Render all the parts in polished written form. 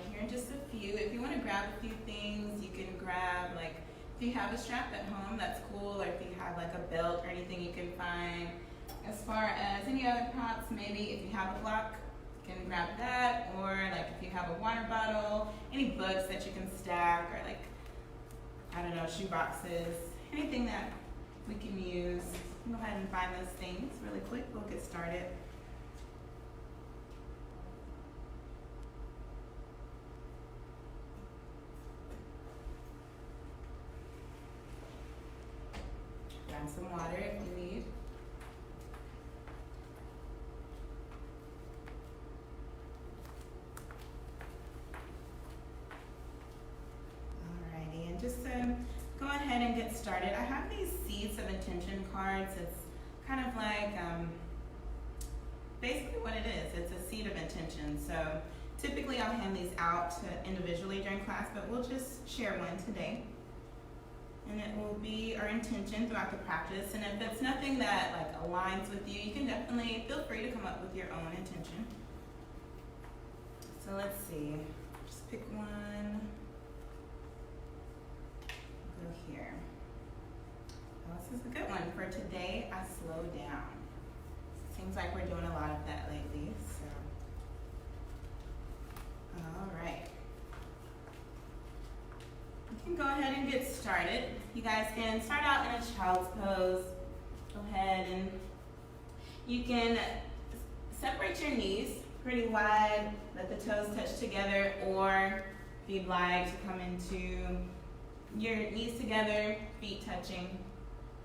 here, just a few. If you want to grab a few things, you can grab, like, if you have a strap at home, that's cool, or if you have like a belt or anything you can find. As far as any other props, maybe if you have a block, you can grab that, or like if you have a water bottle, any books that you can stack, or like, I don't know, shoe boxes, anything that we can use. Go ahead and find those things really quick. We'll get started. Grab some water if you need. Alrighty, and just go ahead and get started. I have these seeds of intention cards. It's kind of like basically what it is. It's a seed of intention. So typically I'll hand these out to individually during class, but we'll just share one today. And it will be our intention throughout the practice. And if it's nothing that like aligns with you, you can definitely feel free to come up with your own intention. So let's see. Just pick one. Go here. Oh, this is a good one. For today, I slow down. Seems like we're doing a lot of that lately. So, all right. You can go ahead and get started. You guys can start out in a child's pose. Go ahead and you can separate your knees pretty wide, let the toes touch together, or if you'd like to come into your knees together, feet touching,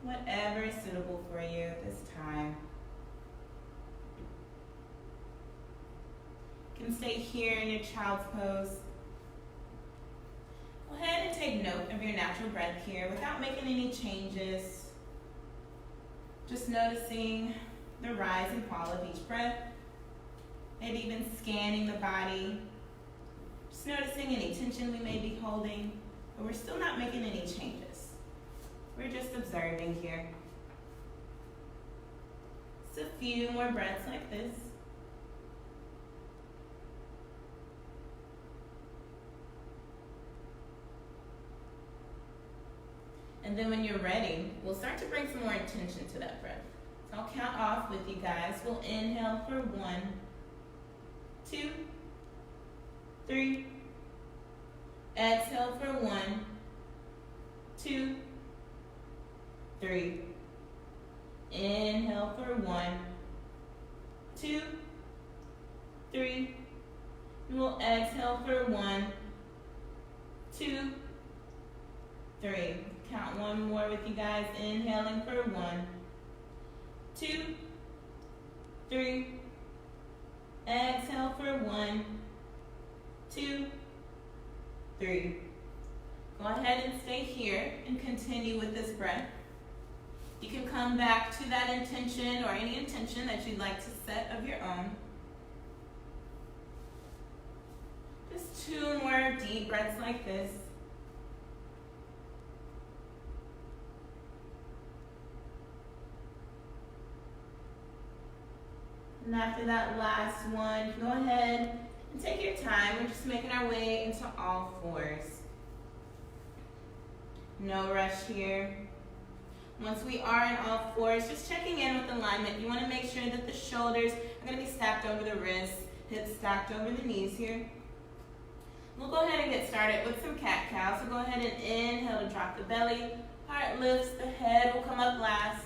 whatever is suitable for you at this time. You can stay here in your child's pose. Go ahead and take note of your natural breath here without making any changes. Just noticing the rise and fall of each breath. Maybe even scanning the body. Just noticing any tension we may be holding, but we're still not making any changes. We're just observing here. Just a few more breaths like this. And then when you're ready, we'll start to bring some more intention to that breath. So I'll count off with you guys. We'll inhale for 1, 2, 3. Exhale for 1, 2, 3. Inhale for 1, 2, 3. And we'll exhale for 1, 2, 3. Count one more with you guys. Inhaling for 1, 2, 3. Exhale for 1, 2, 3. Go ahead and stay here and continue with this breath. You can come back to that intention or any intention that you'd like to set of your own. Just 2 more deep breaths like this. And after that last one, go ahead and take your time. We're just making our way into all fours. No rush here. Once we are in all fours, just checking in with alignment. You want to make sure that the shoulders are going to be stacked over the wrists, hips stacked over the knees here. We'll go ahead and get started with some cat-cow. So go ahead and inhale to drop the belly. Heart lifts, the head will come up last.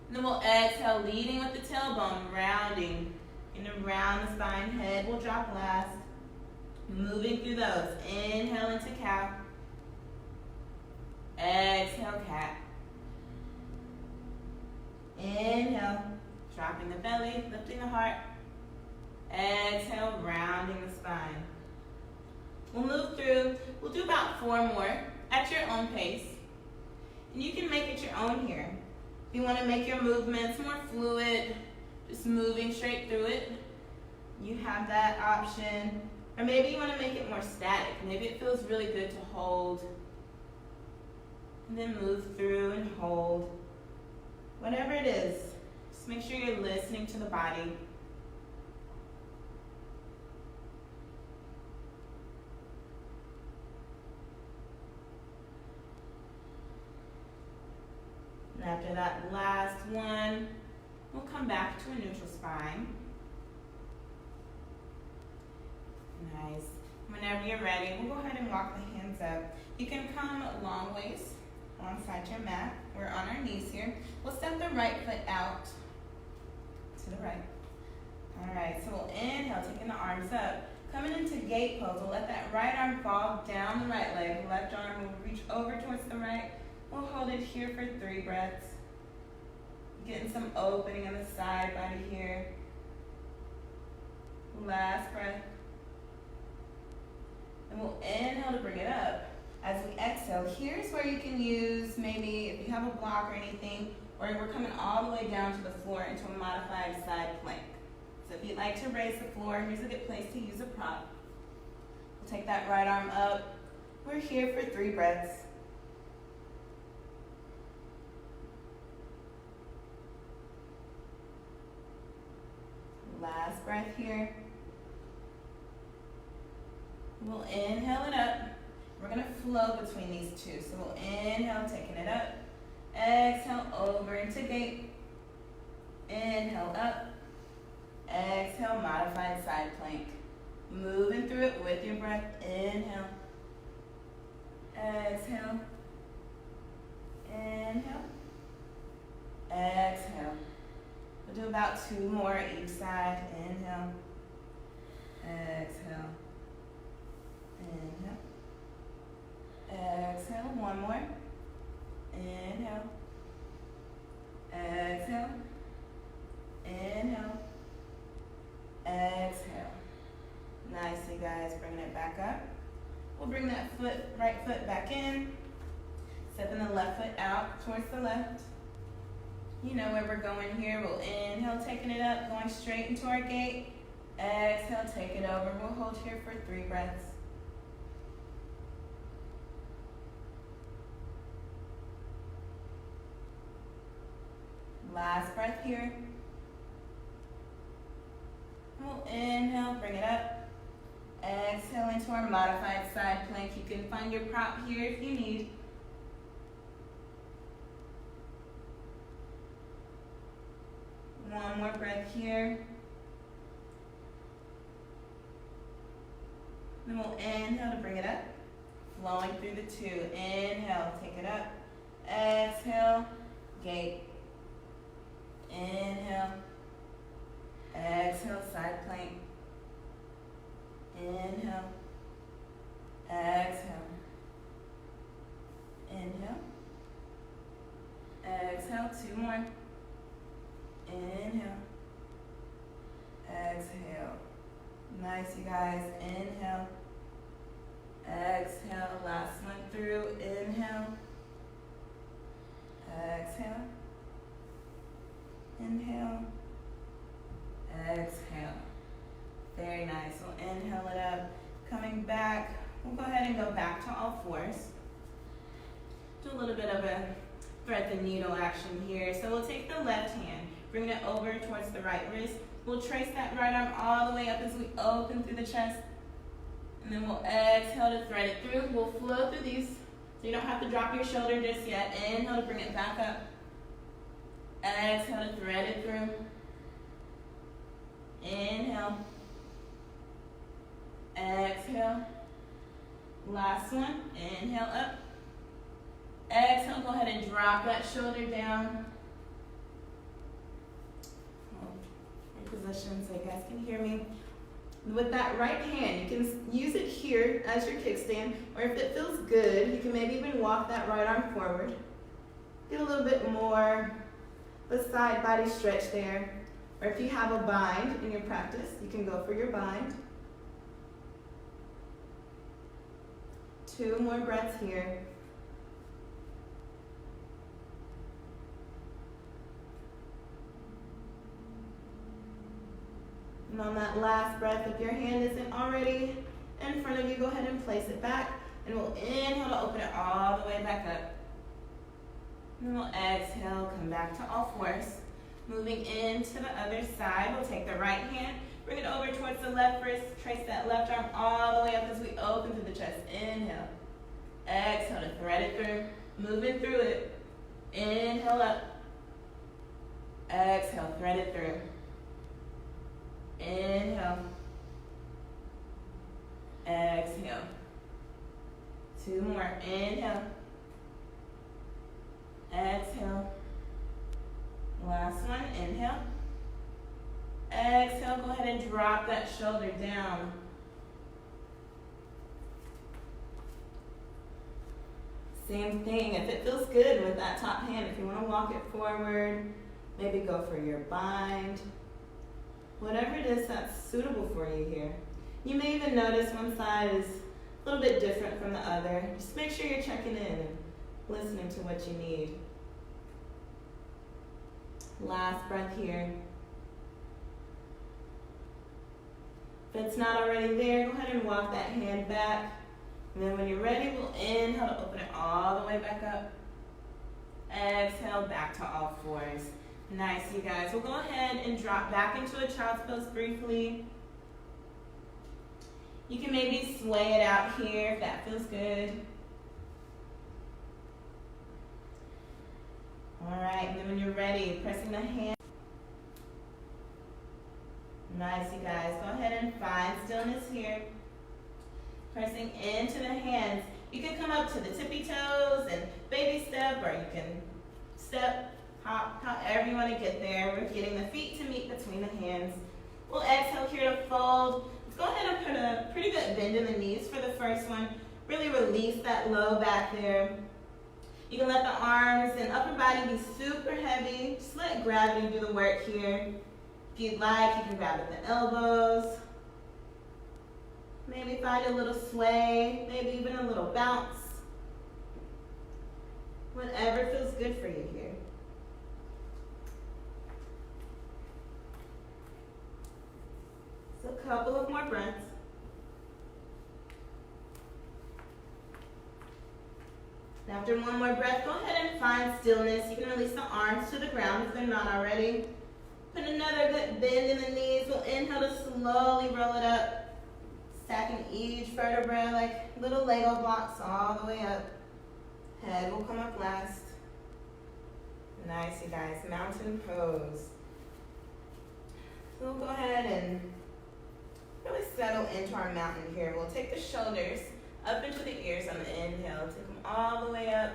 And then we'll exhale, leading with the tailbone, rounding. And around the spine, head will drop last. Moving through those. Inhale into cow. Exhale, cat. Inhale, dropping the belly, lifting the heart. Exhale, rounding the spine. We'll move through. We'll do about 4 more at your own pace. And you can make it your own here. If you want to make your movements more fluid, just moving straight through it, you have that option. Or maybe you want to make it more static. Maybe it feels really good to hold. And then move through and hold. Whatever it is, just make sure you're listening to the body. And after that last one, we'll come back to a neutral spine. Nice. Whenever you're ready, we'll go ahead and walk the hands up. You can come long ways alongside your mat. We're on our knees here. We'll step the right foot out to the right. All right, so we'll inhale, taking the arms up. Coming into gate pose, we'll let that right arm fall down the right leg. Left arm will reach over towards the right. We'll hold it here for 3 breaths. Getting some opening on the side body here. Last breath. And we'll inhale to bring it up. As we exhale, here's where you can use maybe if you have a block or anything, or we're coming all the way down to the floor into a modified side plank. So if you'd like to raise the floor, here's a good place to use a prop. We'll take that right arm up. We're here for 3 breaths. Last breath here. We'll inhale it up. We're going to flow between these two. So we'll inhale, taking it up. Exhale, over into gate. Inhale, up. Exhale, modified side plank. Moving through it with your breath. Inhale. Exhale. Inhale. Exhale. We'll do about 2 more each side. Inhale. Exhale. Inhale. Exhale. 1 more. Inhale. Exhale. Inhale. Exhale. Nice, you guys. Bringing it back up. We'll bring that right foot back in. Stepping the left foot out towards the left. You know where we're going here. We'll inhale, taking it up, going straight into our gate. Exhale, take it over. We'll hold here for 3 breaths. Last breath here. We'll inhale, bring it up. Exhale into our modified side plank. You can find your prop here if you need. One more breath here. Then we'll inhale to bring it up. Flowing through the 2. Inhale, take it up. Exhale, gate. Inhale. Exhale, side plank. Inhale. Exhale. Inhale. Exhale, 2 more. Inhale. Exhale. Nice, you guys. Inhale. Exhale. Last one through. Inhale. Exhale. Inhale. Exhale. Very nice. We'll inhale it up. Coming back. We'll go ahead and go back to all 4s. Do a little bit of a thread the needle action here. So we'll take the left hand. Bring it over towards the right wrist. We'll trace that right arm all the way up as we open through the chest. And then we'll exhale to thread it through. We'll flow through these so you don't have to drop your shoulder just yet. Inhale to bring it back up. Exhale to thread it through. Inhale. Exhale. Last one. Inhale up. Exhale. Go ahead and drop that shoulder down. Position so you guys can hear me. With that right hand, you can use it here as your kickstand, or if it feels good, you can maybe even walk that right arm forward. Get a little bit more of a side body stretch there. Or if you have a bind in your practice, you can go for your bind. 2 more breaths here. And on that last breath, if your hand isn't already in front of you, go ahead and place it back. And we'll inhale to open it all the way back up. And we'll exhale, come back to all 4s. Moving into the other side, we'll take the right hand, bring it over towards the left wrist, trace that left arm all the way up as we open through the chest. Inhale. Exhale to thread it through. Moving through it. Inhale up. Exhale, thread it through. Inhale. Exhale. 2 more. Inhale. Exhale. Last one. Inhale. Exhale. Go ahead and drop that shoulder down. Same thing. If it feels good with that top hand, if you want to walk it forward, maybe go for your bind. Whatever it is that's suitable for you here. You may even notice one side is a little bit different from the other. Just make sure you're checking in and listening to what you need. Last breath here. If it's not already there, go ahead and walk that hand back. And then when you're ready, we'll inhale to open it all the way back up. Exhale, back to all fours. Nice, you guys. We'll go ahead and drop back into a child's pose briefly. You can maybe sway it out here if that feels good. All right, and then when you're ready, pressing the hand. Nice, you guys. Go ahead and find stillness here. Pressing into the hands. You can come up to the tippy toes and baby step, or you can step, hop, however you want to get there. We're getting the feet to meet between the hands. We'll exhale here to fold. Let's go ahead and put a pretty good bend in the knees for the first one. Really release that low back there. You can let the arms and upper body be super heavy. Just let gravity do the work here. If you'd like, you can grab at the elbows. Maybe find a little sway, maybe even a little bounce. Whatever feels good for you here. So a couple of more breaths. And after one more breath, go ahead and find stillness. You can release the arms to the ground if they're not already. Put another good bend in the knees. We'll inhale to slowly roll it up. Stacking each vertebra like little Lego blocks all the way up. Head will come up last. Nice, you guys. Mountain pose. So we'll go ahead and really settle into our mountain here. We'll take the shoulders up into the ears on the inhale. Take them all the way up.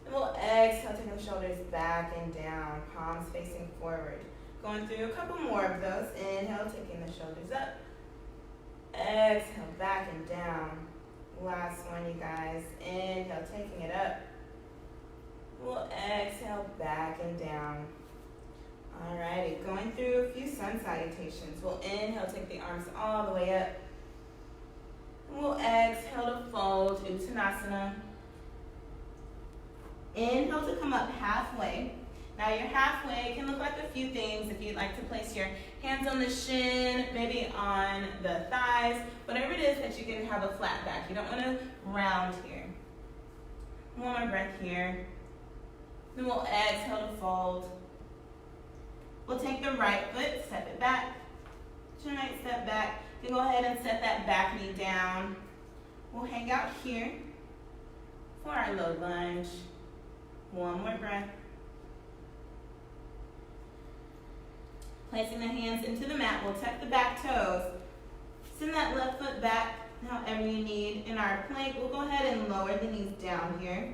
And we'll exhale, taking the shoulders back and down. Palms facing forward. Going through a couple more of those. Inhale, taking the shoulders up. Exhale, back and down. Last one, you guys. Inhale, taking it up. We'll exhale, back and down. Alrighty, going through a few sun salutations. We'll inhale, take the arms all the way up. And we'll exhale to fold, Uttanasana. Inhale to come up halfway. Now your halfway can look like a few things. If you'd like to place your hands on the shin, maybe on the thighs, whatever it is that you can have a flat back. You don't want to round here. One more breath here. Then we'll exhale to fold. We'll take the right foot, step it back. Your right step back. You can go ahead and set that back knee down. We'll hang out here for our low lunge. One more breath. Placing the hands into the mat, we'll tuck the back toes. Send that left foot back however you need. In our plank, we'll go ahead and lower the knees down here.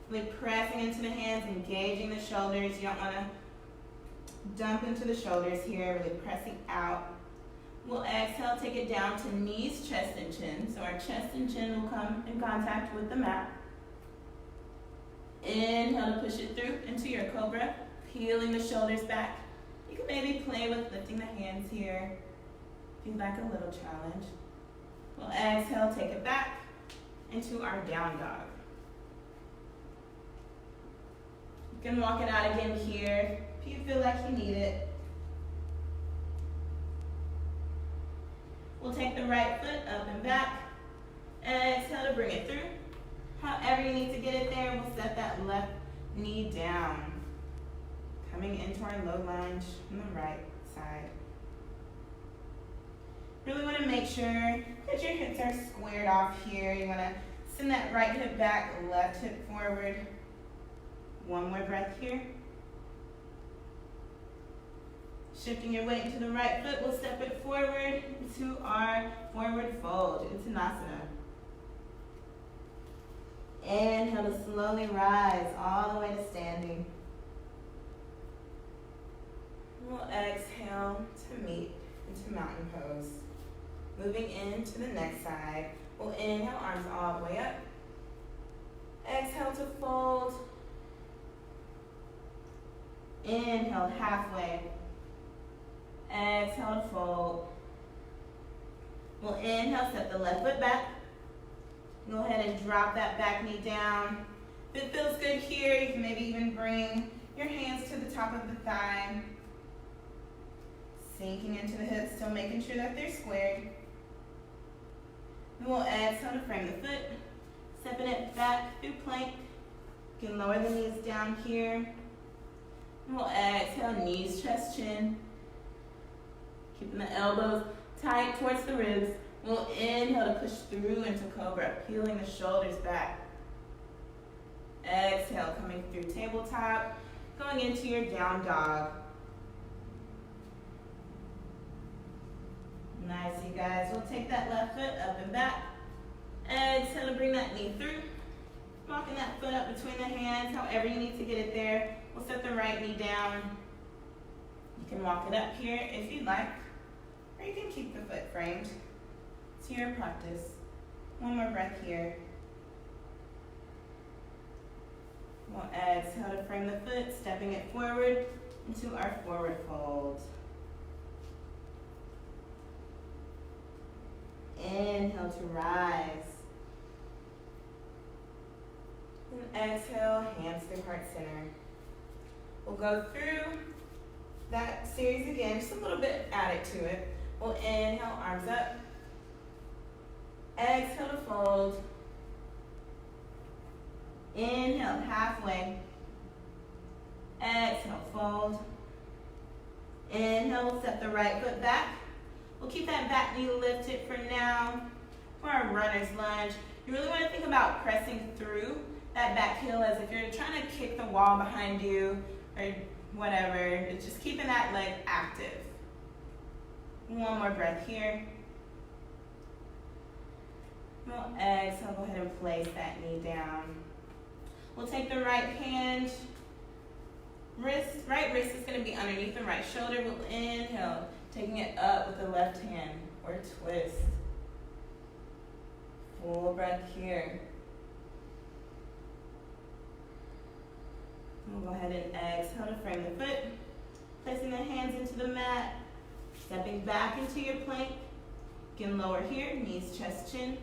Really pressing into the hands, engaging the shoulders. You don't want to dump into the shoulders here, really pressing out. We'll exhale, take it down to knees, chest, and chin. So our chest and chin will come in contact with the mat. Inhale to push it through into your cobra, peeling the shoulders back. You can maybe play with lifting the hands here if you'd like a little challenge. We'll exhale, take it back into our down dog. You can walk it out again here if you feel like you need it. We'll take the right foot up and back. Exhale to bring it through. However you need to get it there, we'll set that left knee down. Coming into our low lunge on the right side. Really want to make sure that your hips are squared off here. You want to send that right hip back, left hip forward. One more breath here. Shifting your weight into the right foot, we'll step it forward into our forward fold, Uttanasana. Inhale to slowly rise all the way to standing. We'll exhale to meet into mountain pose. Moving into the next side, we'll inhale, arms all the way up. Exhale to fold. Inhale, halfway. Exhale to fold. We'll inhale, step the left foot back. Go ahead and drop that back knee down. If it feels good here, you can maybe even bring your hands to the top of the thigh. Sinking into the hips, still making sure that they're squared. And we'll exhale to frame the foot. Stepping it back through plank. You can lower the knees down here. And we'll exhale, knees, chest, chin. Keeping the elbows tight towards the ribs. We'll inhale to push through into cobra, peeling the shoulders back. Exhale, coming through tabletop, going into your down dog. Nice, you guys. We'll take that left foot up and back. Exhale to bring that knee through. Walking that foot up between the hands, however you need to get it there. We'll set the right knee down. You can walk it up here if you'd like, or you can keep the foot framed. It's your practice. One more breath here. We'll exhale to frame the foot, stepping it forward into our forward fold. Inhale to rise. And exhale, hands through heart center. We'll go through that series again, just a little bit added to it. We'll inhale, arms up. Exhale to fold. Inhale, halfway. Exhale, fold. Inhale, step the right foot back. We'll keep that back knee lifted for now. For our runner's lunge, you really want to think about pressing through that back heel as if you're trying to kick the wall behind you or whatever. It's just keeping that leg active. One more breath here. We'll exhale, go ahead and place that knee down. We'll take the right hand, right wrist is going to be underneath the right shoulder. We'll inhale, taking it up with the left hand, or twist. Full breath here. We'll go ahead and exhale to frame the foot, placing the hands into the mat, stepping back into your plank. You can lower here, knees, chest, chin.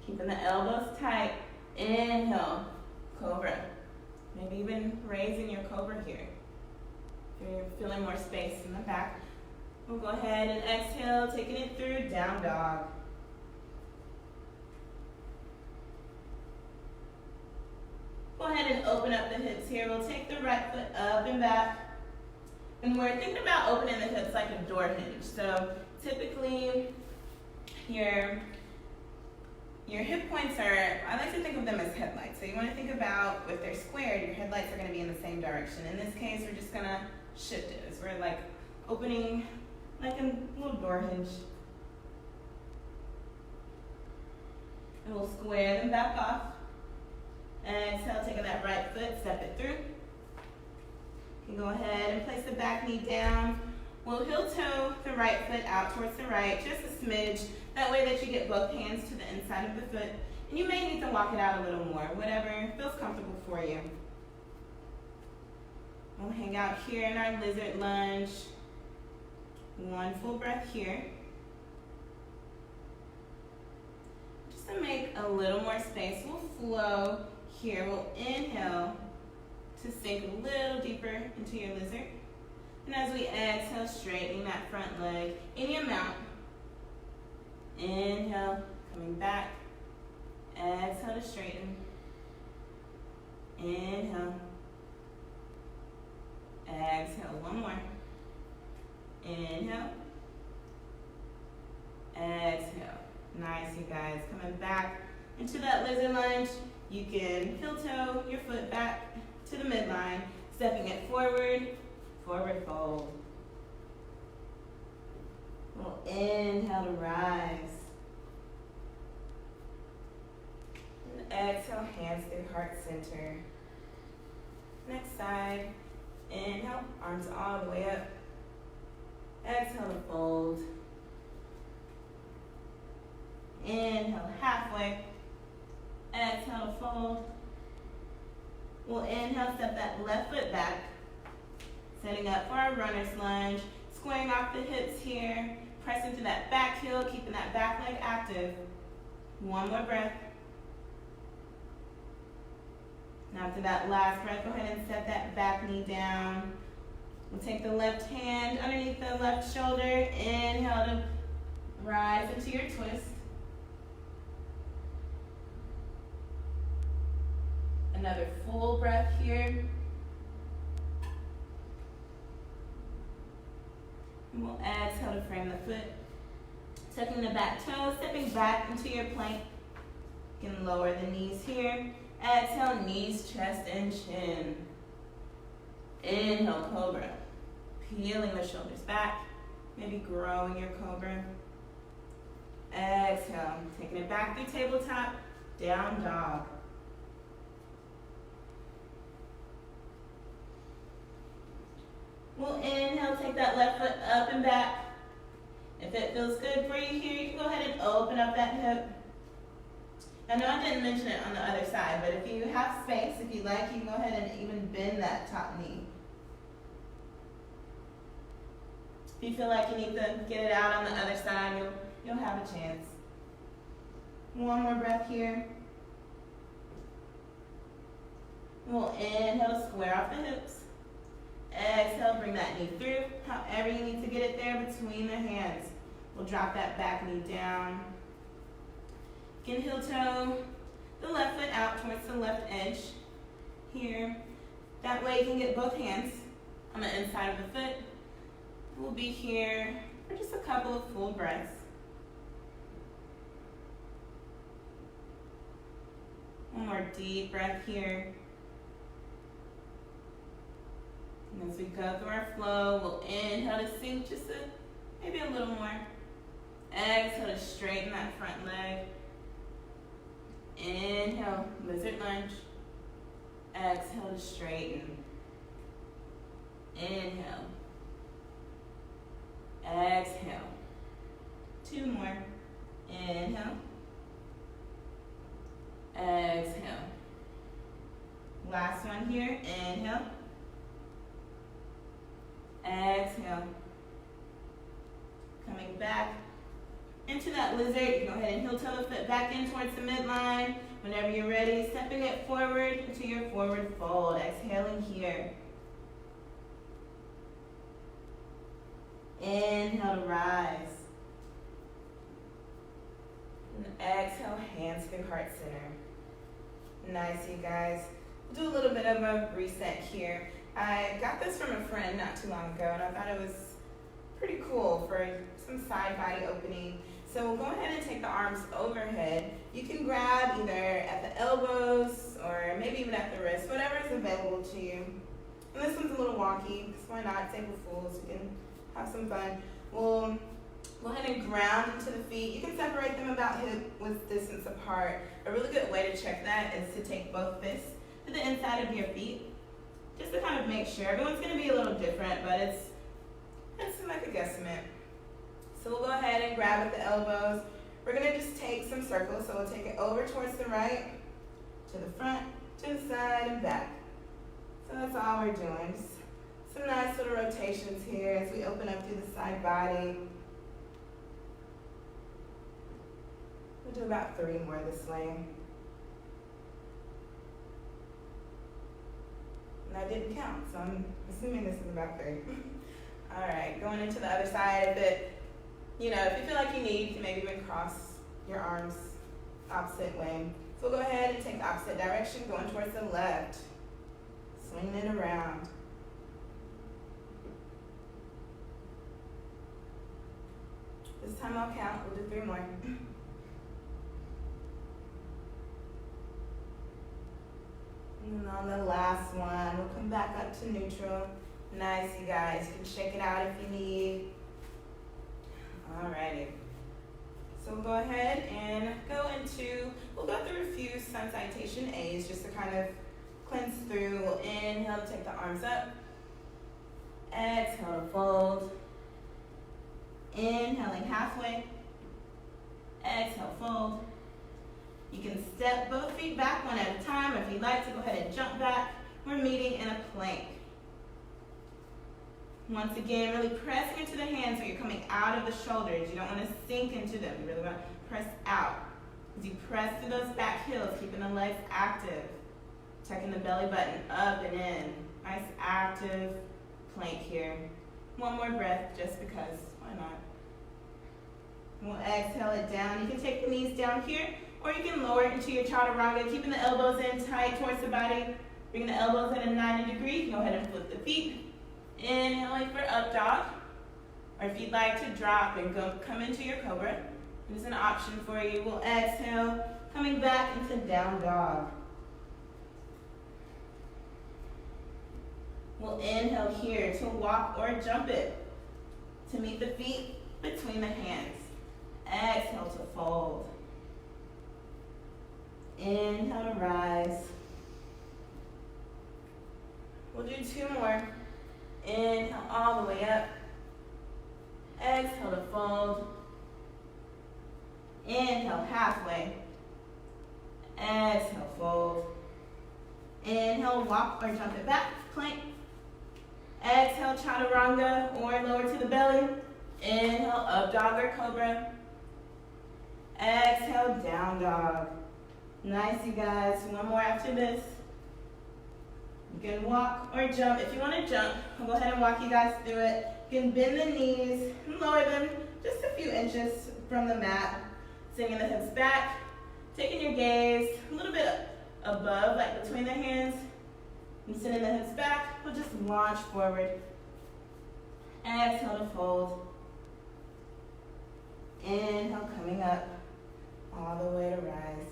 Keeping the elbows tight. Inhale, cobra. Maybe even raising your cobra here. If you're feeling more space in the back. We'll go ahead and exhale, taking it through down dog. Go ahead and open up the hips here. We'll take the right foot up and back. And we're thinking about opening the hips like a door hinge. So typically your hip points are, I like to think of them as headlights. So you want to think about, if they're squared, your headlights are going to be in the same direction. In this case, we're just going to shift it. As we're like opening like a little door hinge. And we'll square them back off. Exhale, taking that right foot, step it through. You can go ahead and place the back knee down. We'll heel toe the right foot out towards the right, just a smidge. That way that you get both hands to the inside of the foot. And you may need to walk it out a little more, whatever feels comfortable for you. We'll hang out here in our lizard lunge. One full breath here. Just to make a little more space, we'll flow here. We'll inhale to sink a little deeper into your lizard. And as we exhale, straightening that front leg any amount. Inhale, coming back. Exhale to straighten. Inhale. Exhale, one more. Inhale. Exhale. Nice, you guys. Coming back into that lizard lunge. You can heel toe your foot back to the midline, stepping it forward, forward fold. We'll inhale to rise. And exhale, hands through heart center. Next side. Inhale, arms all the way up. Exhale to fold. Inhale, halfway. Exhale to fold. We'll inhale, step that left foot back. Setting up for our runner's lunge. Squaring off the hips here. Pressing to that back heel, keeping that back leg active. One more breath. Now after that last breath, go ahead and set that back knee down. We'll take the left hand underneath the left shoulder. Inhale to rise into your twist. Another full breath here. And we'll exhale to frame the foot. Tucking the back toe, stepping back into your plank. You can lower the knees here. Exhale, knees, chest, and chin. Inhale, cobra. Peeling the shoulders back. Maybe growing your cobra. Exhale, taking it back through tabletop. Down dog. We'll inhale, take that left foot up and back. If it feels good for you here, you can go ahead and open up that hip. I know I didn't mention it on the other side, but if you have space, if you like, you can go ahead and even bend that top knee. If you feel like you need to get it out on the other side, you'll have a chance. One more breath here. We'll inhale, square off the hips. Exhale, bring that knee through. However you need to get it there between the hands. We'll drop that back knee down. You can heel toe the left foot out towards the left edge here. That way you can get both hands on the inside of the foot. We'll be here for just a couple of full breaths. One more deep breath here. And as we go through our flow, we'll inhale to sink just maybe a little more. Exhale to straighten that front leg. Inhale, lizard lunge. Exhale to straighten. Inhale. Exhale. Two more. Inhale. Exhale. Last one here. Inhale. Exhale. Coming back into that lizard. You can go ahead and heel toe the foot back in towards the midline. Whenever you're ready, stepping it forward into your forward fold. Exhaling here. Inhale to rise. And exhale, hands through heart center. Nice, you guys. We'll do a little bit of a reset here. I got this from a friend not too long ago, and I thought it was pretty cool for some side body opening. So we'll go ahead and take the arms overhead. You can grab either at the elbows or maybe even at the wrist, whatever is available to you. And this one's a little wonky, so why not take a fool so you can have some fun. We'll go ahead and ground into the feet. You can separate them about hip width distance apart. A really good way to check that is to take both fists to the inside of your feet, just to kind of make sure. Everyone's going to be a little different, but it's like a guesstimate. So we'll go ahead and grab at the elbows. We're going to just take some circles. So we'll take it over towards the right, to the front, to the side, and back. So that's all we're doing. Just some nice little rotations here as we open up through the side body. We'll do about 3 more this way. And I didn't count, so I'm assuming this is about 3. All right, going into the other side. If you feel like you need to maybe even cross your arms opposite way. So we'll go ahead and take the opposite direction, going towards the left. Swinging it around. This time I'll count. We'll do 3 more. And then on the last one, we'll come back up to neutral. Nice, you guys. You can shake it out if you need. Alrighty. So we'll go ahead and we'll go through a few sun salutation A's just to kind of cleanse through. We'll inhale to take the arms up. Exhale to fold. Inhaling halfway. Exhale, fold. You can step both feet back one at a time, or if you'd like to go ahead and jump back. We're meeting in a plank. Once again, really pressing into the hands so you're coming out of the shoulders. You don't want to sink into them. You really want to press out. As you press through those back heels, keeping the legs active. Tucking the belly button up and in. Nice active plank here. One more breath just because. Why not? We'll exhale it down. You can take the knees down here, or you can lower it into your chaturanga, keeping the elbows in tight towards the body. Bring the elbows in a 90 degree. Go ahead and flip the feet. Inhaling for up dog. Or if you'd like to drop and come into your cobra, there's an option for you. We'll exhale, coming back into down dog. We'll inhale here to walk or jump it. To meet the feet between the hands. Exhale to fold. Inhale to rise. We'll do two more. Inhale all the way up. Exhale to fold. Inhale halfway. Exhale, fold. Inhale, walk or jump it back, plank. Exhale, chaturanga or lower to the belly. Inhale, up dog or cobra. Exhale, down dog. Nice, you guys. One more after this. You can walk or jump. If you want to jump, I'll go ahead and walk you guys through it. You can bend the knees and lower them just a few inches from the mat. Sending the hips back. Taking your gaze a little bit above, like between the hands. And sending the hips back. We'll just launch forward. Exhale to fold. Inhale, coming up. All the way to rise.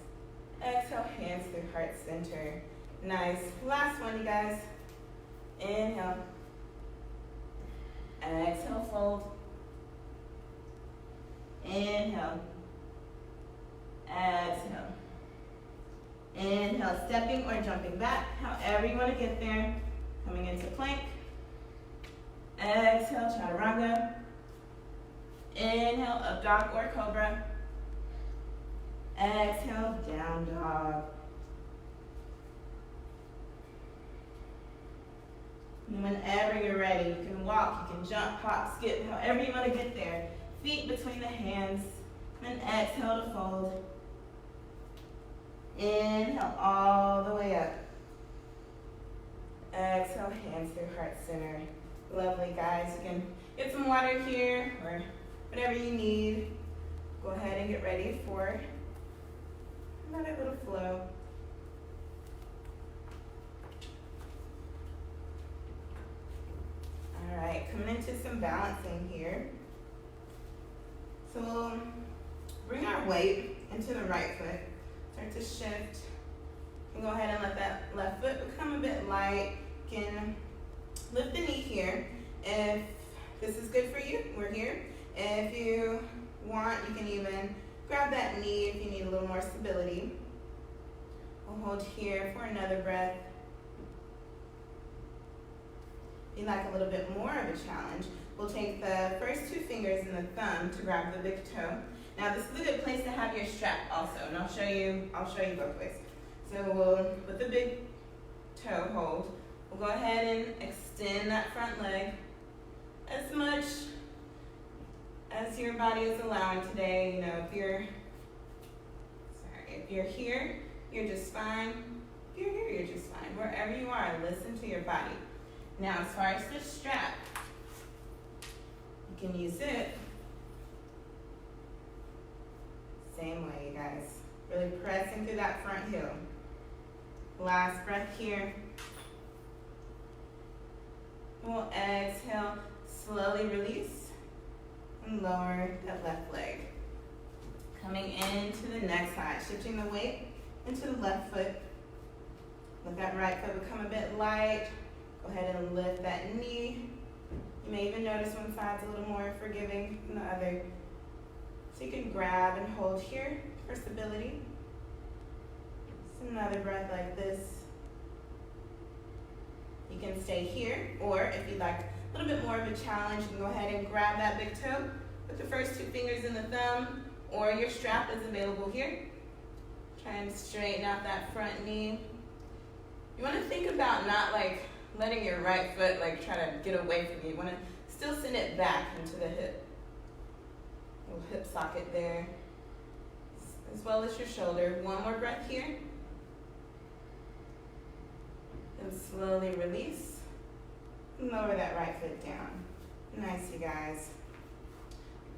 Exhale, hands through heart center. Nice. Last one, you guys. Inhale. Exhale, fold. Inhale. Exhale. Inhale, stepping or jumping back, however you want to get there. Coming into plank. Exhale, chaturanga. Inhale, up dog or cobra. Exhale, down dog. And whenever you're ready, you can walk, you can jump, hop, skip, however you want to get there. Feet between the hands. And exhale to fold. Inhale all the way up. Exhale, hands through heart center. Lovely, guys. You can get some water here or whatever you need. Go ahead and get ready for another little flow. All right, coming into some balancing here. So we'll bring our weight into the right foot. Start to shift. You can go ahead and let that left foot become a bit light. You can lift the knee here. If this is good for you, we're here. If you want, you can even grab that knee if you need a little more stability. We'll hold here for another breath. If you'd like a little bit more of a challenge, we'll take the first two fingers and the thumb to grab the big toe. Now this is a good place to have your strap also, and I'll show you both ways. So we'll, with the big toe hold, we'll go ahead and extend that front leg as much as your body is allowing today. You know, if you're here, you're just fine. If you're here, you're just fine. Wherever you are, listen to your body. Now, as far as the strap, you can use it same way, you guys. Really pressing through that front heel. Last breath here. We'll exhale, slowly release, and lower that left leg. Coming into the next side, shifting the weight into the left foot. Let that right foot become a bit light. Go ahead and lift that knee. You may even notice one side's a little more forgiving than the other. So you can grab and hold here for stability. Just another breath like this. You can stay here, or if you'd like a little bit more of a challenge, you can go ahead and grab that big toe with the first 2 fingers in the thumb, or your strap is available here. Try and straighten out that front knee. You want to think about not like letting your right foot like try to get away from you. You want to still send it back into the hip. Little hip socket there, as well as your shoulder. One more breath here. And slowly release. Lower that right foot down. Nice, you guys.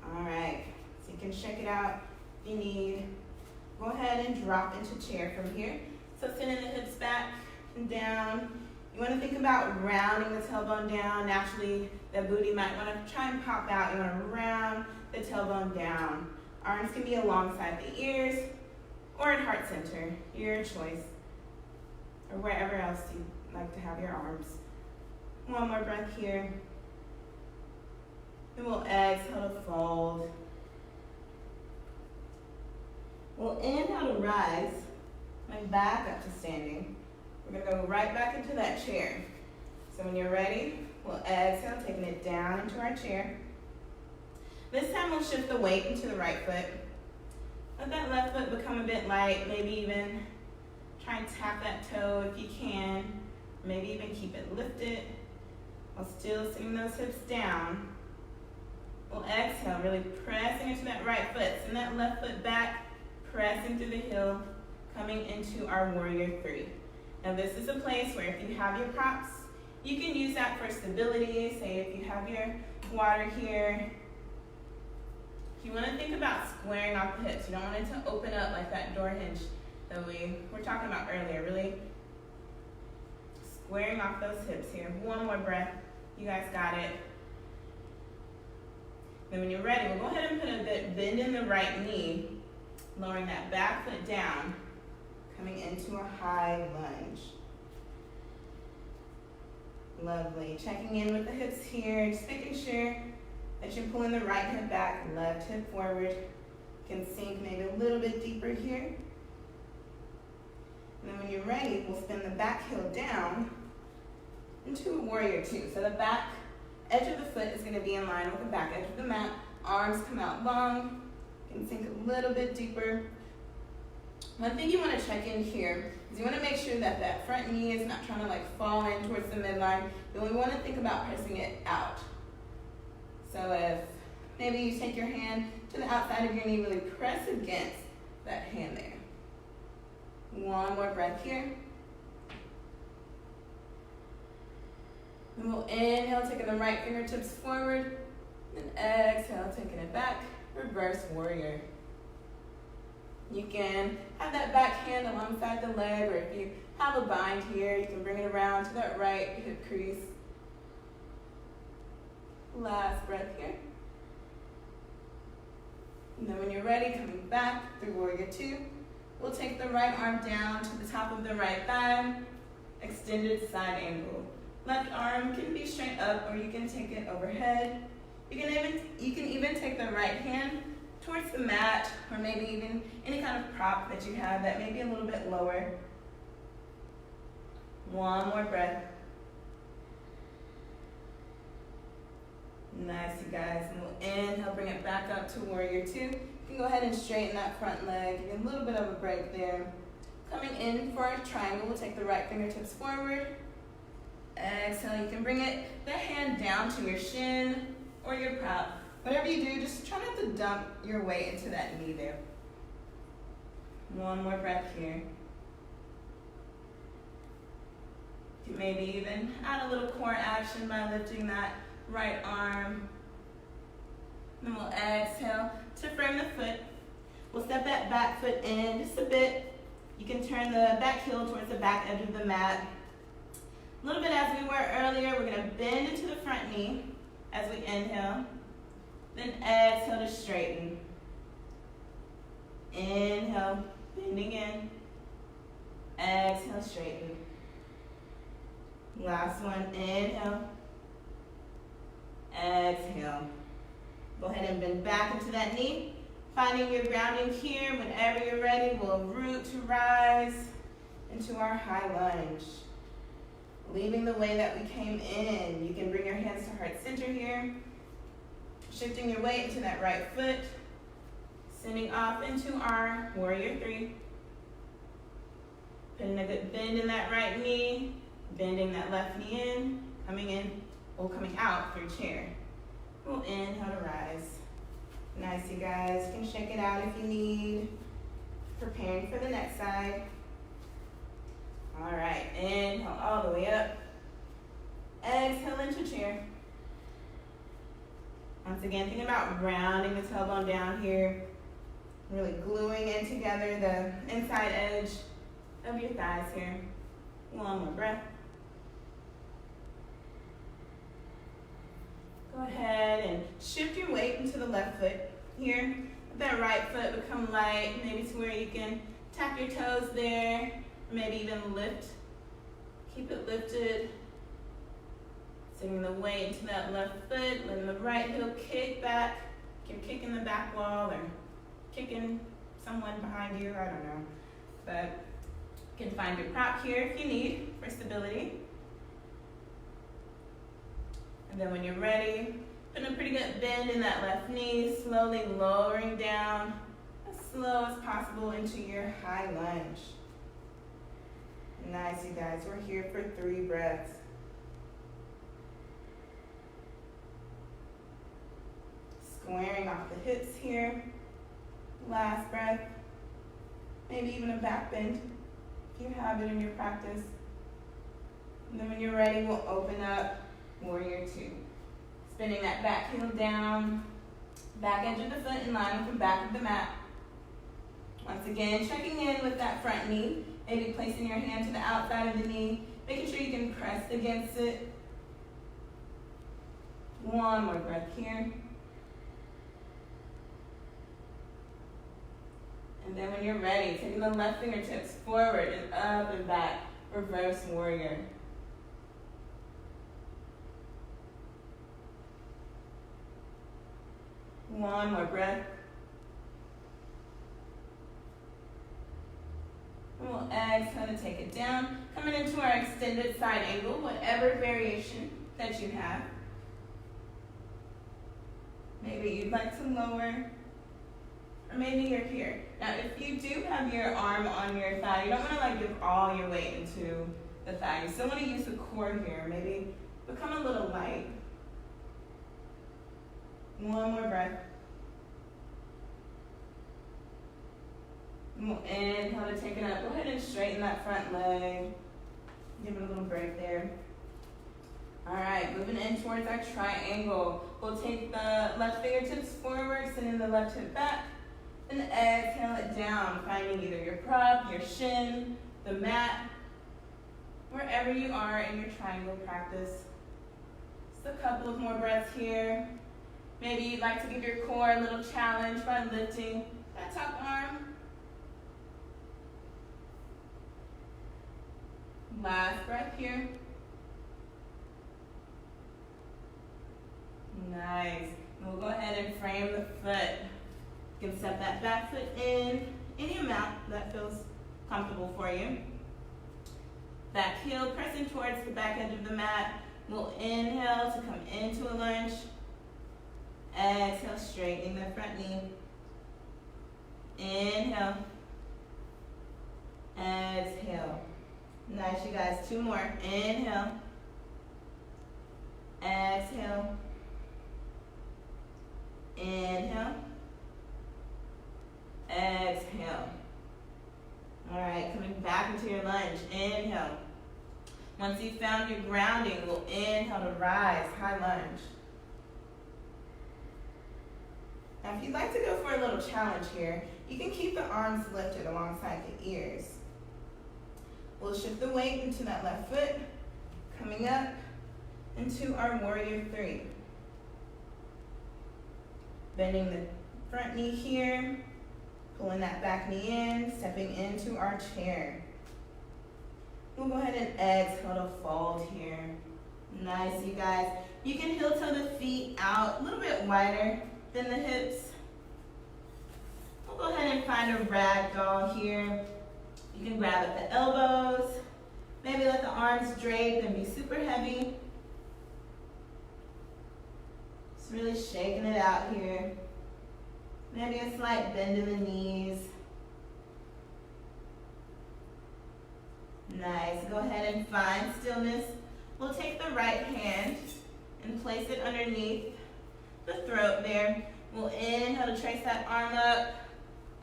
All right, so you can check it out if you need. Go ahead and drop into chair from here. So sending the hips back and down. You want to think about rounding the tailbone down. Naturally, the booty might want to try and pop out. You want to round the tailbone down. Arms can be alongside the ears or at heart center, your choice, or wherever else you like to have your arms. One more breath here. Then we'll exhale to fold. We'll inhale to rise, coming back up to standing. We're going to go right back into that chair. So when you're ready, we'll exhale, taking it down into our chair. This time we'll shift the weight into the right foot. Let that left foot become a bit light, maybe even try and tap that toe if you can. Maybe even keep it lifted while still sending those hips down. We'll exhale, really pressing into that right foot. Send that left foot back, pressing through the heel, coming into our warrior 3. Now this is a place where if you have your props, you can use that for stability. Say if you have your water here, you want to think about squaring off the hips. You don't want it to open up like that door hinge that we were talking about earlier. Really squaring off those hips here. One more breath. You guys got it. Then when you're ready, we'll go ahead and put a bit bend in the right knee, lowering that back foot down, coming into a high lunge. Lovely. Checking in with the hips here, just making sure that you're pulling the right hip back, left hip forward. You can sink maybe a little bit deeper here. And then when you're ready, we'll spin the back heel down into a warrior 2. So the back edge of the foot is going to be in line with the back edge of the mat. Arms come out long. You can sink a little bit deeper. One thing you want to check in here is you want to make sure that that front knee is not trying to like fall in towards the midline. You only want to think about pressing it out. So if maybe you take your hand to the outside of your knee, really press against that hand there. One more breath here. Then we'll inhale, taking the right fingertips forward. Then exhale, taking it back. Reverse warrior. You can have that back hand alongside the leg, or if you have a bind here, you can bring it around to that right hip crease. Last breath here. And then when you're ready, coming back through warrior 2, we'll take the right arm down to the top of the right thigh, extended side angle. Left arm can be straight up, or you can take it overhead. You can even take the right hand towards the mat, or maybe even any kind of prop that you have that may be a little bit lower. One more breath. Nice, you guys. And we'll inhale, bring it back up to warrior 2. You can go ahead and straighten that front leg. Give a little bit of a break there. Coming in for a triangle, we'll take the right fingertips forward. Exhale, you can bring the hand down to your shin or your prop. Whatever you do, just try not to dump your weight into that knee there. One more breath here. You can maybe even add a little core action by lifting that right arm. Then we'll exhale to frame the foot. We'll step that back foot in just a bit. You can turn the back heel towards the back edge of the mat. A little bit as we were earlier, we're going to bend into the front knee as we inhale. Then exhale to straighten. Inhale, bending in. Exhale, straighten. Last one, inhale. Exhale. Go ahead and bend back into that knee. Finding your grounding here. Whenever you're ready, we'll root to rise into our high lunge. Leaving the way that we came in. You can bring your hands to heart center here. Shifting your weight into that right foot. Sending off into our warrior three. Putting a good bend in that right knee. Bending that left knee in. Coming out through chair. We'll inhale to rise. Nice, you guys. You can shake it out if you need. Preparing for the next side. All right, inhale all the way up. Exhale into chair. Once again, think about rounding the tailbone down here. Really gluing in together the inside edge of your thighs here. One more breath. Go ahead and shift your weight into the left foot here. Let that right foot become light, maybe to where you can tap your toes there, maybe even lift. Keep it lifted. Sending the weight into that left foot, letting the right heel kick back. You're kicking the back wall or kicking someone behind you, I don't know. But you can find your prop here if you need for stability. And then when you're ready, put a pretty good bend in that left knee, slowly lowering down as slow as possible into your high lunge. Nice, you guys. We're here for 3 breaths. Squaring off the hips here. Last breath. Maybe even a back bend if you have it in your practice. And then when you're ready, we'll open up warrior two. Spinning that back heel down, back edge of the foot in line with the back of the mat. Once again, checking in with that front knee. Maybe placing your hand to the outside of the knee, making sure you can press against it. One more breath here. And then when you're ready, taking the left fingertips forward and up and back, reverse warrior. One more breath. And we'll exhale to take it down. Coming into our extended side angle, whatever variation that you have. Maybe you'd like to lower, or maybe you're here. Now, if you do have your arm on your thigh, you don't want to give all your weight into the thigh. You still want to use the core here. Maybe become a little light. One more breath. And we'll inhale to take it up. Go ahead and straighten that front leg. Give it a little break there. All right, moving in towards our triangle. We'll take the left fingertips forward, sending the left hip back, and exhale it down, finding either your prop, your shin, the mat, wherever you are in your triangle practice. Just a couple of more breaths here. Maybe you'd like to give your core a little challenge by lifting that top arm. Last breath here. Nice. And we'll go ahead and frame the foot. You can step that back foot in any amount that feels comfortable for you. Back heel pressing towards the back edge of the mat. We'll inhale to come into a lunge. Exhale, straightening the front knee. Inhale. Exhale. Nice, you guys. 2 more. Inhale. Exhale. Inhale. Exhale. All right, coming back into your lunge. Inhale. Once you've found your grounding, we'll inhale to rise, high lunge. Now, if you'd like to go for a little challenge here, you can keep the arms lifted alongside the ears. We'll shift the weight into that left foot, coming up into our warrior three. Bending the front knee here, pulling that back knee in, stepping into our chair. We'll go ahead and exhale to fold here. Nice, you guys. You can heel toe the feet out a little bit wider than the hips. We'll go ahead and find a ragdoll here. You can grab at the elbows. Maybe let the arms drape and be super heavy. Just really shaking it out here. Maybe a slight bend in the knees. Nice. Go ahead and find stillness. We'll take the right hand and place it underneath the throat there. We'll inhale to trace that arm up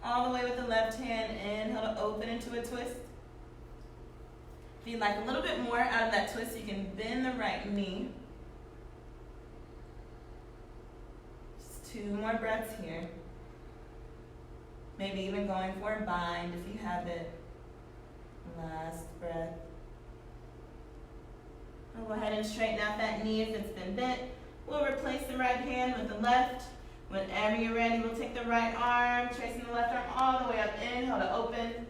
all the way with the left hand. Inhale to open into a twist. If you'd like a little bit more out of that twist, you can bend the right knee. Just 2 more breaths here. Maybe even going for a bind if you have it. Last breath. We'll go ahead and straighten out that knee if it's been bent. We'll replace the right hand with the left. Whenever you're ready, we'll take the right arm, tracing the left arm all the way up. Inhale to open.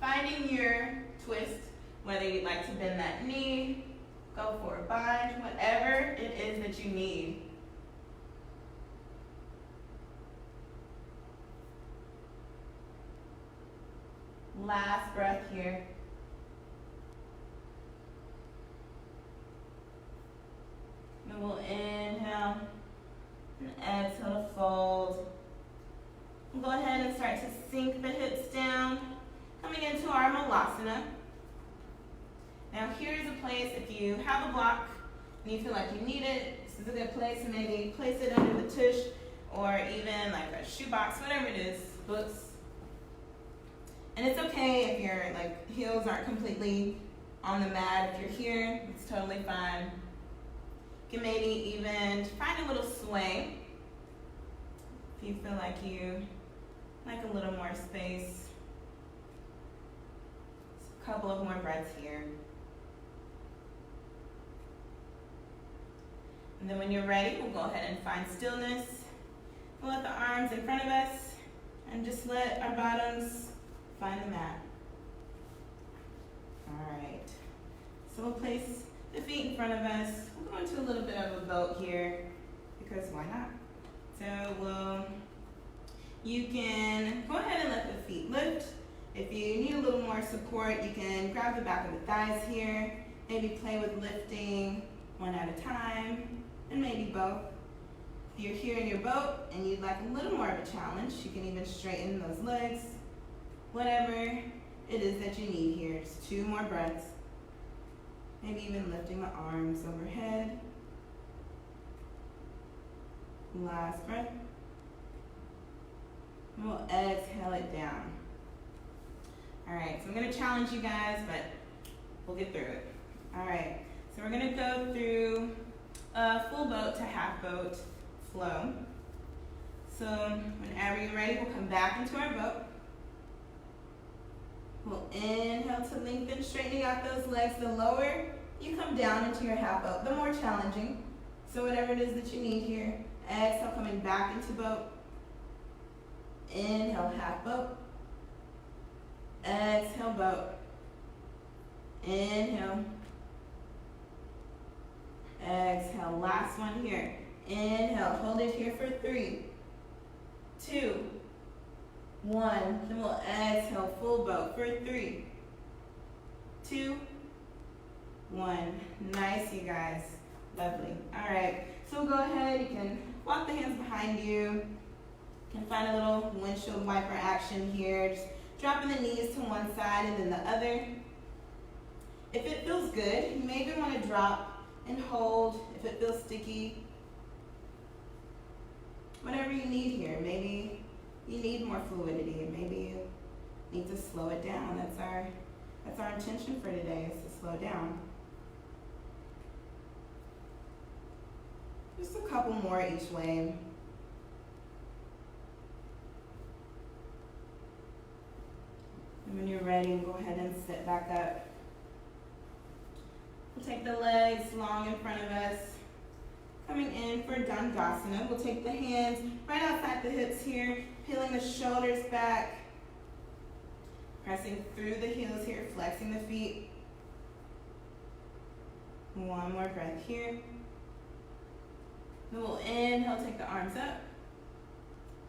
Finding your twist, whether you'd like to bend that knee, go for a bind, whatever it is that you need. Last breath here. And we'll inhale and exhale to fold. We'll go ahead and start to sink the hips down, coming into our malasana. Now here's a place, if you have a block and you feel like you need it, this is a good place to maybe place it under the tush or even like a shoebox, whatever it is, books. And it's okay if your heels aren't completely on the mat. If you're here, it's totally fine. You can maybe even find a little sway if you feel like you like a little more space. Just a couple of more breaths here. And then when you're ready, we'll go ahead and find stillness. We'll let the arms in front of us and just let our bottoms find the mat. All right. So we'll place the feet in front of us. We'll go into a little bit of a boat here because why not? So you can go ahead and let the feet lift. If you need a little more support, you can grab the back of the thighs here. Maybe play with lifting one at a time, and maybe both. If you're here in your boat and you'd like a little more of a challenge, you can even straighten those legs. Whatever it is that you need here. Just 2 more breaths. Maybe even lifting the arms overhead. Last breath. And we'll exhale it down. All right, so I'm going to challenge you guys, but we'll get through it. All right, so we're going to go through a full boat to half boat flow. So whenever you're ready, we'll come back into our boat. We'll inhale to lengthen, straightening out those legs. The lower you come down into your half boat, the more challenging. So whatever it is that you need here. Exhale, coming back into boat. Inhale, half boat. Exhale, boat. Inhale. Exhale, last one here. Inhale, hold it here for 3, 2, 1. Then we'll exhale, full boat for 3, 2, 1. Nice, you guys. Lovely. All right, so we'll go ahead. You can walk the hands behind you. You can find a little windshield wiper action here. Just dropping the knees to one side and then the other. If it feels good, you may even want to drop and hold if it feels sticky. Whatever you need here. Maybe you need more fluidity, and maybe you need to slow it down. That's our intention for today, is to slow down. Just a couple more each way. And when you're ready, go ahead and sit back up. We'll take the legs long in front of us. Coming in for Dandasana, we'll take the hands right outside the hips here, peeling the shoulders back. Pressing through the heels here, flexing the feet. One more breath here. Then we'll inhale, take the arms up.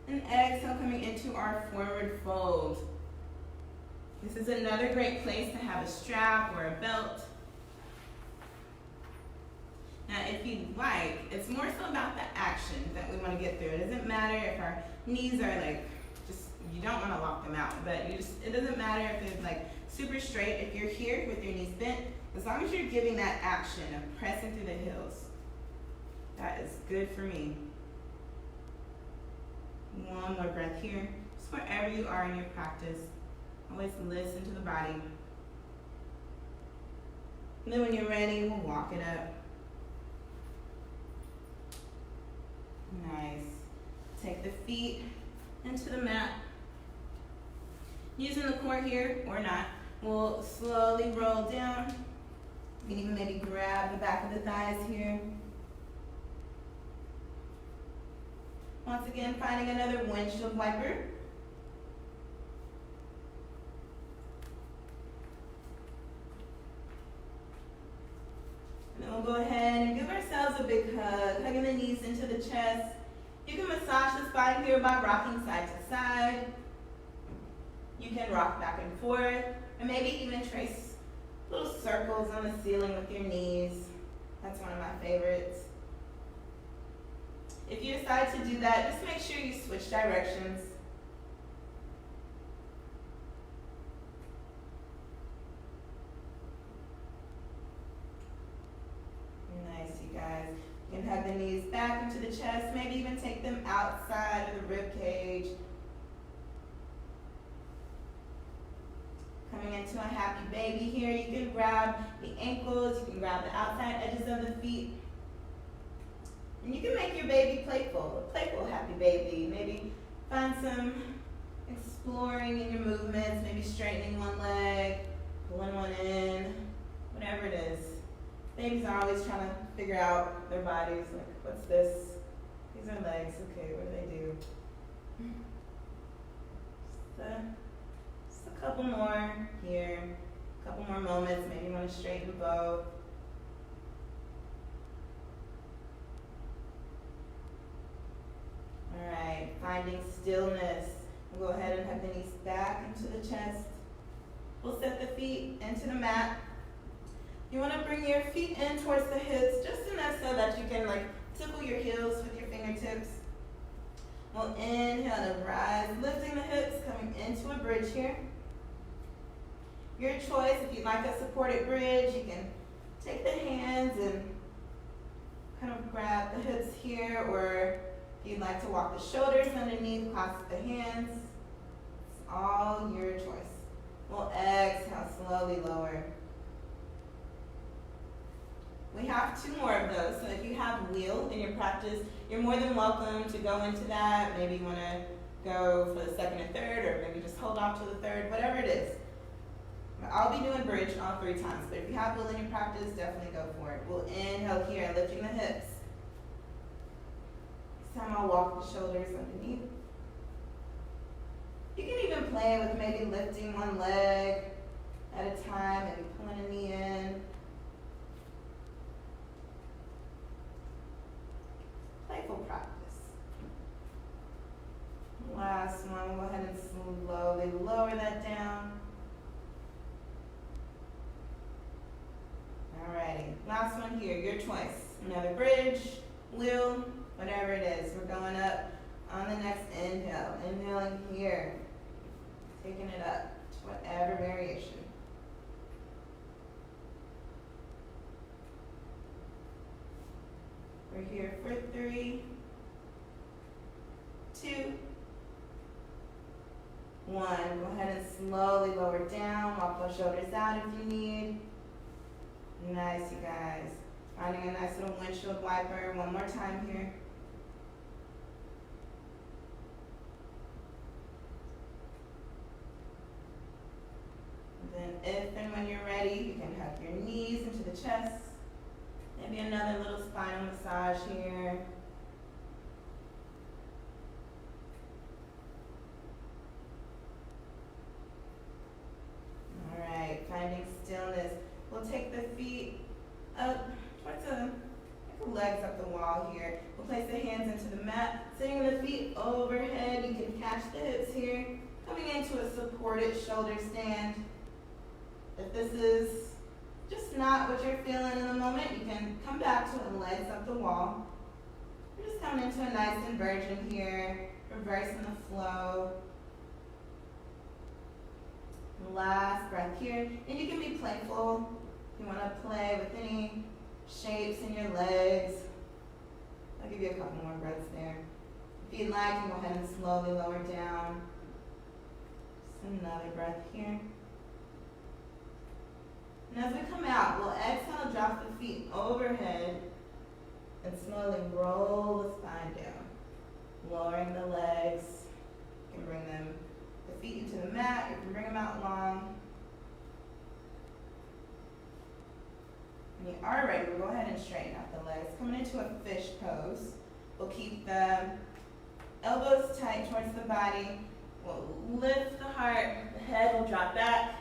And exhale, coming into our forward fold. This is another great place to have a strap or a belt. Now, if you'd like, it's more so about the action that we want to get through. It doesn't matter if our knees are like, just, you don't want to lock them out, but it doesn't matter if it's like super straight. If you're here with your knees bent, as long as you're giving that action of pressing through the heels, that is good for me. One more breath here. Just wherever you are in your practice, always listen to the body. And then when you're ready, we'll walk it up. Nice. Take the feet into the mat. Using the core here or not, we'll slowly roll down. You can even maybe grab the back of the thighs here. Once again, finding another windshield wiper. And then we'll go ahead and give ourselves a big hug, hugging the knees into the chest. You can massage the spine here by rocking side to side. You can rock back and forth, and maybe even trace little circles on the ceiling with your knees. That's one of my favorites. If you decide to do that, just make sure you switch directions. Nice, you guys. You can hug the knees back into the chest, maybe even take them outside of the rib cage. Coming into a happy baby here, you can grab the ankles, you can grab the outside edges of the feet. And you can make your baby playful, a playful happy baby. Maybe find some exploring in your movements, maybe straightening one leg, pulling one in, whatever it is. Babies are always trying to figure out their bodies, like, what's this? These are legs, okay, what do they do? Just a couple more here, a couple more moments, maybe you want to straighten both. All right, finding stillness. We'll go ahead and hug the knees back into the chest. We'll set the feet into the mat. You want to bring your feet in towards the hips, just enough so that you can like tickle your heels with your fingertips. We'll inhale to rise, lifting the hips, coming into a bridge here. Your choice, if you'd like a supported bridge, you can take the hands and kind of grab the hips here, or if you'd like to walk the shoulders underneath, clasp the hands. It's all your choice. We'll exhale, slowly lower. We have 2 more of those, so if you have wheel in your practice, you're more than welcome to go into that. Maybe you want to go for the second and third, or maybe just hold off to the third, whatever it is. I'll be doing bridge all 3 times, but if you have wheel in your practice, definitely go for it. We'll inhale here, lifting the hips. This time I'll walk the shoulders underneath. You can even play with maybe lifting one leg at a time, maybe pulling a knee in. Playful practice. Last one, we'll go ahead and slowly lower that down. Alrighty, last one here, your choice. Another bridge, wheel, whatever it is. We're going up on the next inhale. Inhaling here, taking it up to whatever variation. We're here for 3, 2, 1. Go ahead and slowly lower down. Walk those shoulders out if you need. Nice, you guys. Finding a nice little windshield wiper. One more time here. And then if and when you're ready, you can hug your knees into the chest. Maybe another little spinal massage here. the hips here. Coming into a supported shoulder stand. If this is just not what you're feeling in the moment, you can come back to it and legs up the wall. We're just coming into a nice inversion here, reversing the flow. Last breath here. And you can be playful. If you want to play with any shapes in your legs. I'll give you a couple more breaths there. If you'd like, you can go ahead and slowly lower down. Just another breath here. And as we come out, we'll exhale, drop the feet overhead, and slowly roll the spine down. Lowering the legs. You can bring the feet into the mat. You can bring them out long. When you are ready, we'll go ahead and straighten out the legs. Coming into a fish pose. We'll keep the elbows tight towards the body. We'll lift the heart. The head will drop back.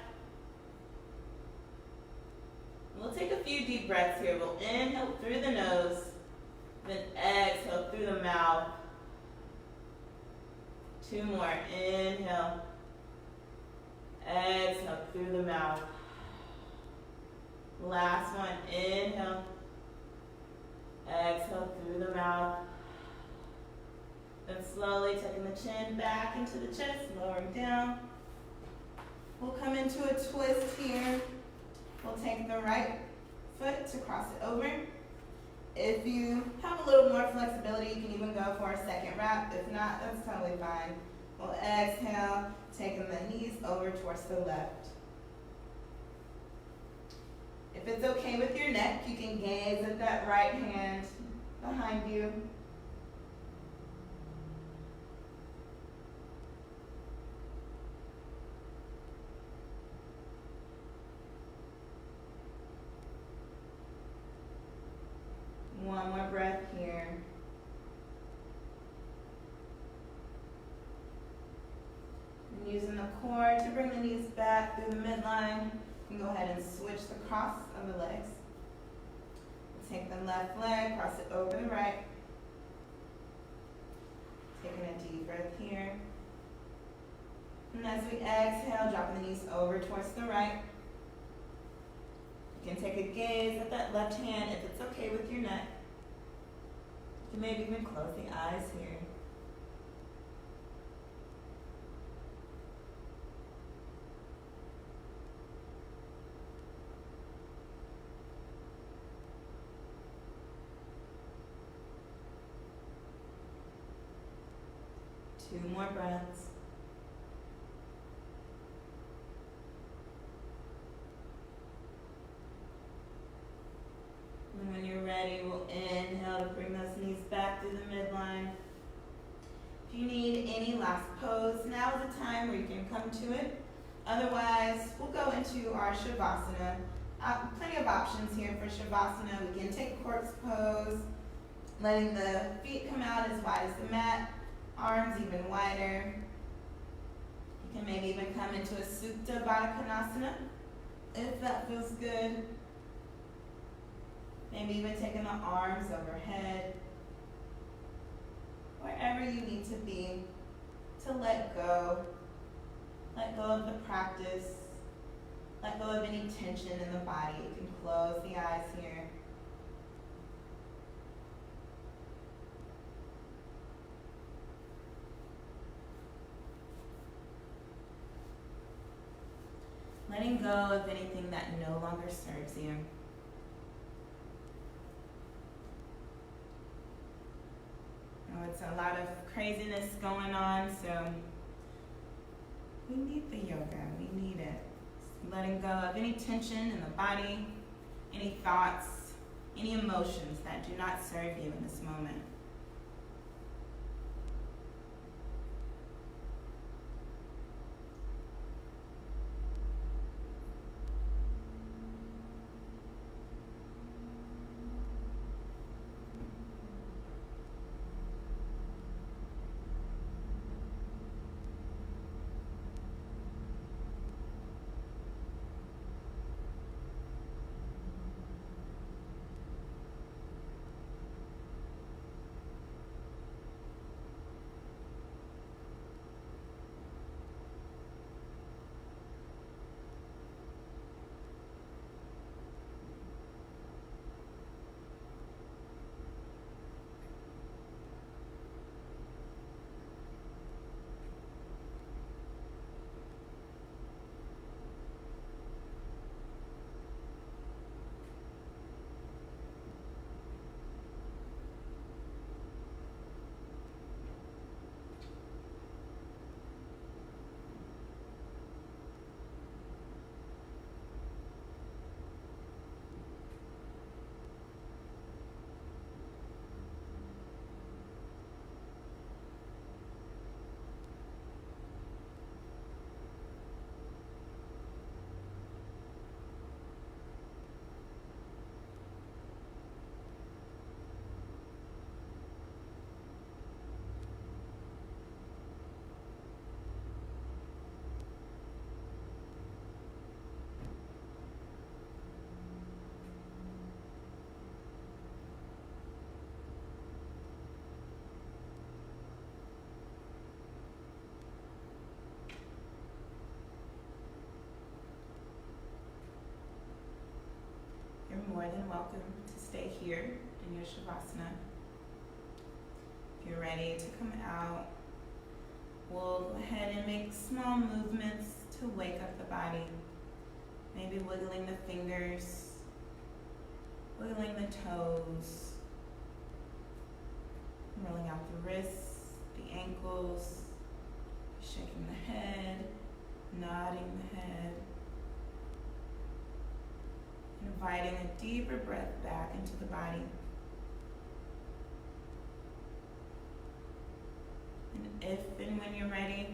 We'll take a few deep breaths here. We'll inhale through the nose, then exhale through the mouth. 2 more. Inhale. Exhale through the mouth. Last one. Inhale. Exhale through the mouth. Then slowly taking the chin back into the chest, lowering down. We'll come into a twist here. We'll take the right foot to cross it over. If you have a little more flexibility, you can even go for a second wrap. If not, that's totally fine. We'll exhale, taking the knees over towards the left. If it's okay with your neck, you can gaze at that right hand behind you. One more breath here. And using the core to bring the knees back through the midline. You can go ahead and switch the cross of the legs. Take the left leg, cross it over the right. Taking a deep breath here. And as we exhale, dropping the knees over towards the right. You can take a gaze at that left hand if it's okay with your neck. You can maybe even close the eyes here. Two more breaths. And when you're ready, we'll inhale to bring those knees back through the midline. If you need any last pose, now is the time where you can come to it. Otherwise, we'll go into our Shavasana. Plenty of options here for Shavasana. We can take a corpse pose, letting the feet come out as wide as the mat, arms even wider. You can maybe even come into a Supta Baddha Konasana, if that feels good. Maybe even taking the arms overhead. Wherever you need to be to let go. Let go of the practice. Let go of any tension in the body. You can close the eyes here. Letting go of anything that no longer serves you. Oh, it's a lot of craziness going on, so we need the yoga. We need it. Letting go of any tension in the body, any thoughts, any emotions that do not serve you in this moment. Shavasana. If you're ready to come out, we'll go ahead and make small movements to wake up the body. Maybe wiggling the fingers, wiggling the toes, rolling out the wrists, the ankles, shaking the head, nodding the head, inviting a deeper breath back into the body. And if and when you're ready,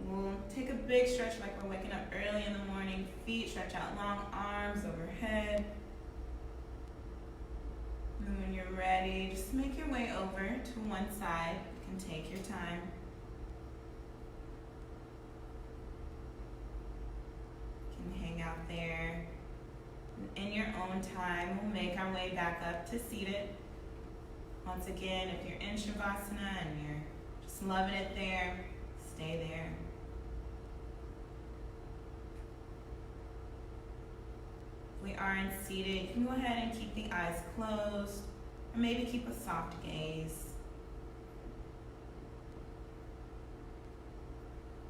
we'll take a big stretch like we're waking up early in the morning. Feet stretch out long, arms overhead. And when you're ready, just make your way over to one side. You can take your time. You can hang out there. And in your own time, we'll make our way back up to seated. Once again, if you're in Shavasana and you're just loving it there, stay there. If we are in seated, you can go ahead and keep the eyes closed, or maybe keep a soft gaze.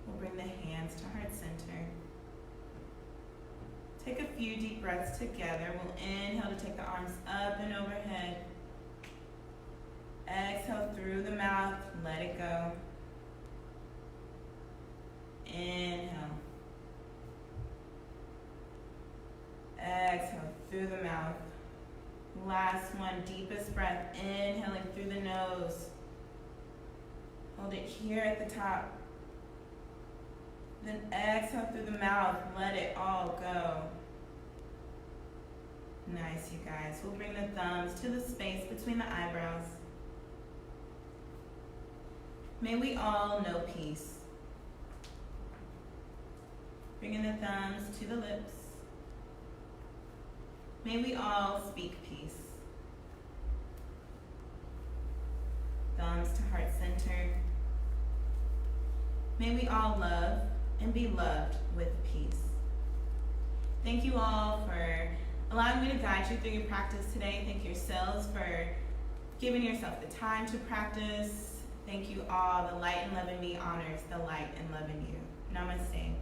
We'll bring the hands to heart center. Take a few deep breaths together. We'll inhale to take the arms up and overhead. Exhale through the mouth, let it go. Inhale. Exhale through the mouth. Last one, deepest breath, inhaling through the nose. Hold it here at the top. Then exhale through the mouth, let it all go. Nice, you guys. We'll bring the thumbs to the space between the eyebrows. May we all know peace. Bringing the thumbs to the lips. May we all speak peace. Thumbs to heart center. May we all love and be loved with peace. Thank you all for allowing me to guide you through your practice today. Thank yourselves for giving yourself the time to practice. Thank you all. The light and love in me honors the light and love in you. Namaste.